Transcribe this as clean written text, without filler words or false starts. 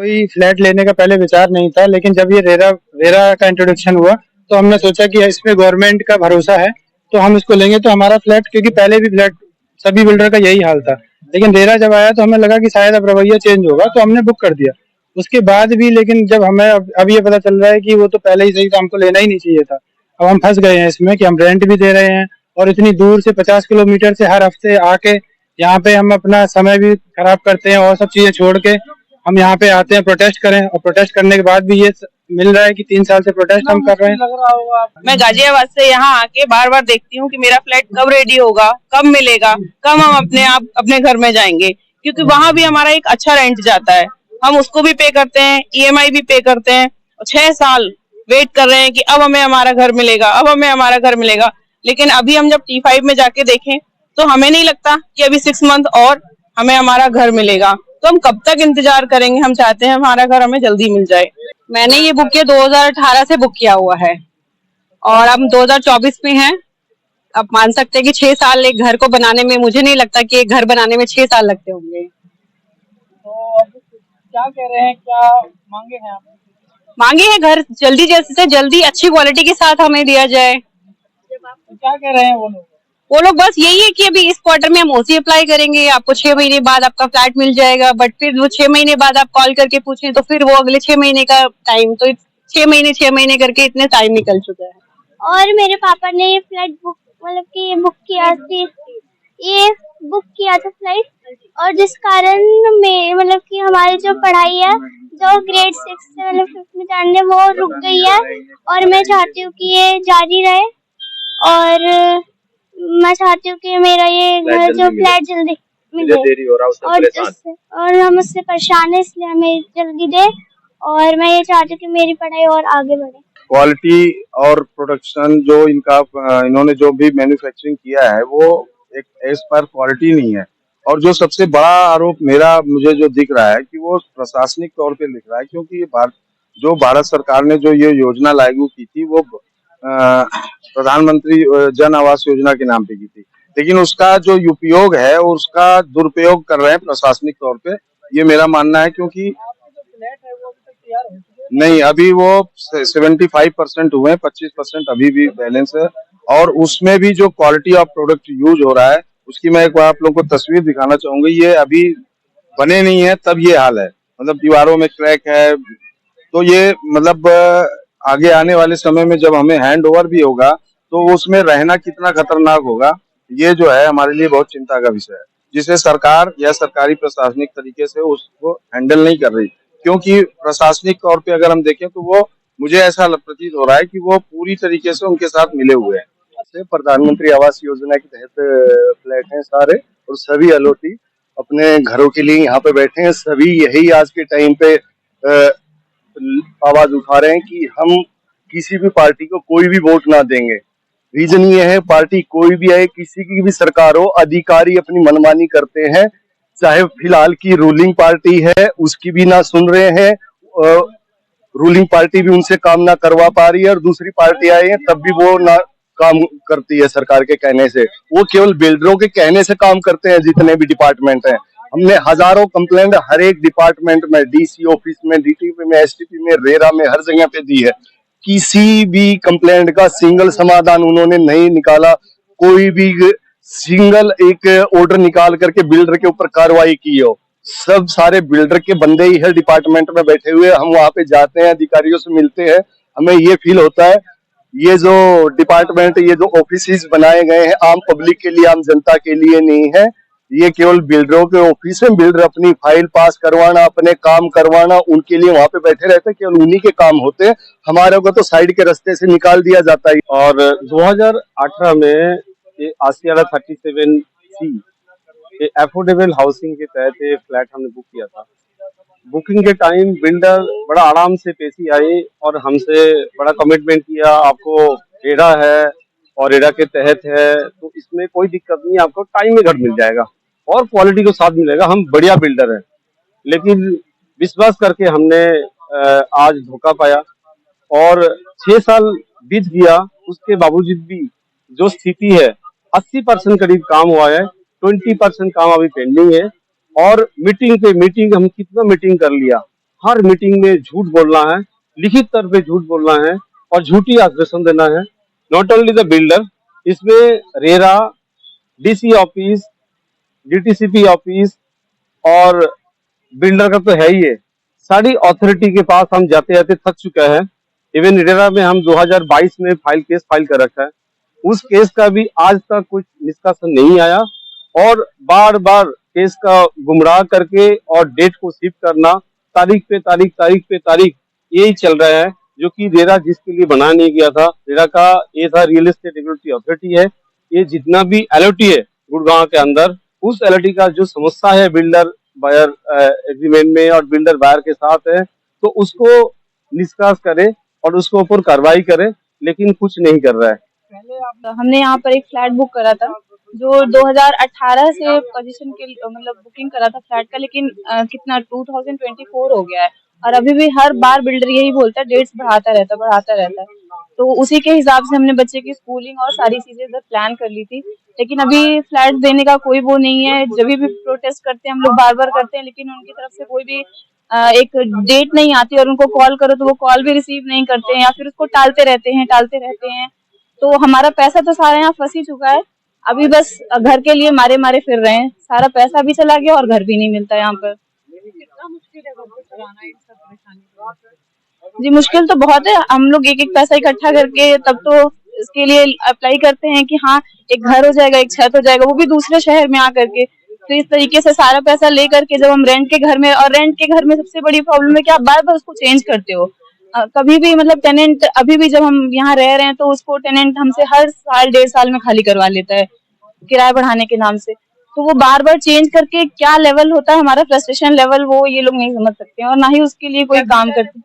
कोई फ्लैट लेने का पहले विचार नहीं था, लेकिन जब ये रेरा रेरा का इंट्रोडक्शन हुआ तो हमने सोचा कि इसमें गवर्नमेंट का भरोसा है तो हम इसको लेंगे तो हमारा फ्लैट, क्योंकि पहले भी फ्लैट सभी बिल्डर का यही हाल था, लेकिन रेरा जब आया तो हमें लगा कि शायद अब रवैया चेंज होगा तो हमने बुक कर दिया। उसके बाद भी लेकिन जब हमें अब ये पता चल रहा है कि वो तो पहले ही सही था, हमको लेना ही नहीं चाहिए था। अब हम फंस गए हैं इसमें कि हम रेंट भी दे रहे हैं और इतनी दूर से 50 किलोमीटर से हर हफ्ते आके यहाँ पे हम अपना समय भी खराब करते हैं और सब चीजें छोड़ के हम यहाँ पे आते हैं प्रोटेस्ट करें, और प्रोटेस्ट करने के बाद भी ये मिल रहा है कि 3 साल से प्रोटेस्ट हम कर रहे हैं। मैं गाजियाबाद से यहाँ आके बार बार देखती हूँ कि मेरा फ्लैट कब रेडी होगा, कब मिलेगा, कब हम अपने घर में जाएंगे, क्योंकि वहाँ भी हमारा एक अच्छा रेंट जाता है, हम उसको भी पे करते हैं, EMI भी पे करते हैं। 6 साल वेट कर रहे हैं कि अब हमें हमारा घर मिलेगा, अब हमें हमारा घर मिलेगा। लेकिन अभी हम जब T5 में जाके देखें तो हमें नहीं लगता कि अभी 6 मंथ और हमें हमारा घर मिलेगा। तो हम कब तक इंतजार करेंगे? हम चाहते हैं हमारा घर हमें जल्दी मिल जाए। मैंने ये बुक किया 2018 से बुक किया हुआ है और हम 2024 में हैं। आप मान सकते हैं कि 6 साल एक घर को बनाने में, मुझे नहीं लगता कि एक घर बनाने में 6 साल लगते होंगे। तो अब क्या कह रहे हैं, क्या मांगे हैं आप? मांगे है घर जल्दी से जल्दी अच्छी क्वालिटी के साथ हमें दिया जाए। तो क्या कह रहे हैं वो लोग? बस यही है कि अभी इस क्वार्टर में हम OC अप्लाई करेंगे, आपको 6 महीने बाद आपका फ्लैट मिल जाएगा। बट फिर वो 6 महीने बाद आप कॉल करके पूछें तो फिर वो अगले 6 महीने का टाइम, तो 6 महीने करके इतने टाइम निकल चुका है। और मेरे पापा ने ये फ्लैट बुक किया था फ्लाइट, और जिस कारण में कि हमारी जो पढ़ाई है जो ग्रेड 6 से 5th में जाने वो रुक गई है, और मैं चाहती हूँ कि ये जारी रहे, और मैं चाहती हूँ कि मेरा ये घर जो फ्लैट जल्दी मिले, और हम उससे परेशान है, इसलिए हमें जल्दी दे, और मैं ये चाहती हूँ कि मेरी पढ़ाई और आगे बढ़े। क्वालिटी और प्रोडक्शन जो इन्होंने जो भी मैन्युफैक्चरिंग किया है वो एक एज पर क्वालिटी नहीं है। और जो सबसे बड़ा आरोप मुझे जो दिख रहा है कि वो प्रशासनिक तौर पे दिख रहा है, क्योंकि जो भारत सरकार ने जो ये योजना लागू की थी वो प्रधानमंत्री जन आवास योजना के नाम पे की थी, लेकिन उसका जो उपयोग है उसका दुरुपयोग कर रहे हैं प्रशासनिक तौर पे, ये मेरा मानना है। क्योंकि नहीं, अभी वो 75% हुए हैं, 25% अभी भी बैलेंस है, और उसमें भी जो क्वालिटी ऑफ प्रोडक्ट यूज हो रहा है उसकी मैं एक बार आप लोगों को तस्वीर दिखाना चाहूंगा। ये अभी बने नहीं है तब ये हाल है, मतलब दीवारों में क्रैक है। तो ये मतलब आगे आने वाले समय में जब हमें हैंड ओवर भी होगा तो उसमें रहना कितना खतरनाक होगा, ये जो है हमारे लिए बहुत चिंता का विषय है, जिसे सरकार या सरकारी प्रशासनिक तरीके से उसको हैंडल नहीं कर रही। क्योंकि प्रशासनिक तौर पे अगर हम देखें तो वो, मुझे ऐसा प्रतीत हो रहा है कि वो पूरी तरीके से उनके साथ मिले हुए हैं। प्रधानमंत्री आवास योजना के तहत फ्लैट हैं सारे, और सभी अलॉटी अपने घरों के लिए यहाँ पे बैठे हैं। सभी यही आज के टाइम पे आवाज उठा रहे हैं कि हम किसी भी पार्टी को कोई भी वोट ना देंगे। रीजन ये है, पार्टी कोई भी आए, किसी की भी सरकार हो, अधिकारी अपनी मनमानी करते हैं। चाहे फिलहाल की रूलिंग पार्टी है उसकी भी ना सुन रहे हैं, रूलिंग पार्टी भी उनसे काम ना करवा पा रही है, और दूसरी पार्टी आई है तब भी वो ना काम करती है सरकार के कहने से। वो केवल बिल्डरों के कहने से काम करते हैं। जितने भी डिपार्टमेंट हैं, हमने हजारों कंप्लेंट हर एक डिपार्टमेंट में, DC ऑफिस में, DTP में, STP में, रेरा में, हर जगह पे दी है। किसी भी कंप्लेंट का सिंगल समाधान उन्होंने नहीं निकाला। कोई भी सिंगल एक ऑर्डर निकाल करके बिल्डर के ऊपर कार्रवाई की हो। सब सारे बिल्डर के बंदे ही है डिपार्टमेंट में बैठे हुए। हम वहां पे जाते हैं, अधिकारियों से मिलते हैं, हमें ये फील होता है ये जो डिपार्टमेंट, ये जो ऑफिस बनाए गए हैं आम पब्लिक के लिए, आम जनता के लिए नहीं है। ये केवल बिल्डरों के ऑफिस में, बिल्डर अपनी फाइल पास करवाना, अपने काम करवाना, उनके लिए वहां पे बैठे रहते हैं, केवल उन्हीं के काम होते हैं। हमारे को तो साइड के रास्ते से निकाल दिया जाता है। और 2018 में ये आसियाना 37C ये अफोर्डेबल हाउसिंग के तहत ये फ्लैट हमने बुक किया था। बुकिंग के टाइम बिल्डर बड़ा आराम से पेशी आई और हमसे बड़ा कमिटमेंट किया, आपको रेरा है और रेरा के तहत है तो इसमें कोई दिक्कत नहीं, आपको टाइम में घर मिल जाएगा और क्वालिटी के साथ मिलेगा, हम बढ़िया बिल्डर हैं। लेकिन विश्वास करके हमने आज धोखा पाया और 6 साल बीत गया, उसके बावजूद भी जो स्थिति है 80% करीब काम हुआ है, 20% काम अभी पेंडिंग है। और मीटिंग पे मीटिंग, हम कितना मीटिंग कर लिया, हर मीटिंग में झूठ बोलना है, लिखित तौर पे झूठ बोलना है और झूठी आश्वासन देना है। नॉट ओनली द बिल्डर, इसमें RERA, DC office, DTCP office और बिल्डर का तो है ही है। सारी अथॉरिटी के पास हम जाते जाते थक चुके हैं। इवन रेरा में हम 2022 में केस फाइल कर रखा है, उस केस का भी आज तक कुछ निष्कासन नहीं आया और बार बार केस का गुमराह करके और डेट को शिफ्ट करना, तारीख पे तारीख यही चल रहा है, जो कि रेरा जिसके लिए बनाया नहीं गया था। रेरा का ये था रियल एस्टेट रेगुलेटरी अथॉरिटी है। ये जितना भी एलओटी है गुड़गांव के अंदर, उस एलओटी का जो समस्या है बिल्डर बायर एग्रीमेंट में और बिल्डर बायर के साथ है, तो उसको निष्कास करे और उसके ऊपर कार्रवाई करे, लेकिन कुछ नहीं कर रहा है। पहले आप हमने यहाँ पर एक फ्लैट बुक करा था जो 2018 से पोजीशन के मतलब बुकिंग करा था फ्लैट का, लेकिन कितना 2024 हो गया है और अभी भी हर बार बिल्डर यही बोलता है डेट्स बढ़ाता रहता है। तो उसी के हिसाब से हमने बच्चे की स्कूलिंग और सारी चीजें इधर प्लान कर ली थी, लेकिन अभी फ्लैट देने का कोई वो नहीं है। जब भी प्रोटेस्ट करते हैं हम लोग बार करते हैं, लेकिन उनकी तरफ से कोई भी एक डेट नहीं आती और उनको कॉल करो तो वो कॉल भी रिसीव नहीं करते हैं या फिर उसको टालते रहते हैं। तो हमारा पैसा तो सारा यहाँ फंस ही चुका है। अभी बस घर के लिए मारे फिर रहे हैं, सारा पैसा भी चला गया और घर भी नहीं मिलता यहाँ पर। कितना मुश्किल है घर को चलाना इन सब परेशानी। जी मुश्किल तो बहुत है। हम लोग एक पैसा इकट्ठा करके तब तो इसके लिए अप्लाई करते हैं कि हाँ एक घर हो जाएगा, एक छत हो जाएगा, वो भी दूसरे शहर में आकर के। तो इस तरीके से सारा पैसा लेकर के जब हम रेंट के घर में, और रेंट के घर में सबसे बड़ी प्रॉब्लम है कि आप बार उसको चेंज करते हो। कभी भी मतलब टेनेंट, अभी भी जब हम यहाँ रह रहे हैं तो उसको टेनेंट हमसे हर साल 1.5 साल में खाली करवा लेता है किराया बढ़ाने के नाम से। तो वो बार चेंज करके क्या लेवल होता है हमारा फ्रस्ट्रेशन लेवल, वो ये लोग नहीं समझ सकते हैं और ना ही उसके लिए कोई काम करते।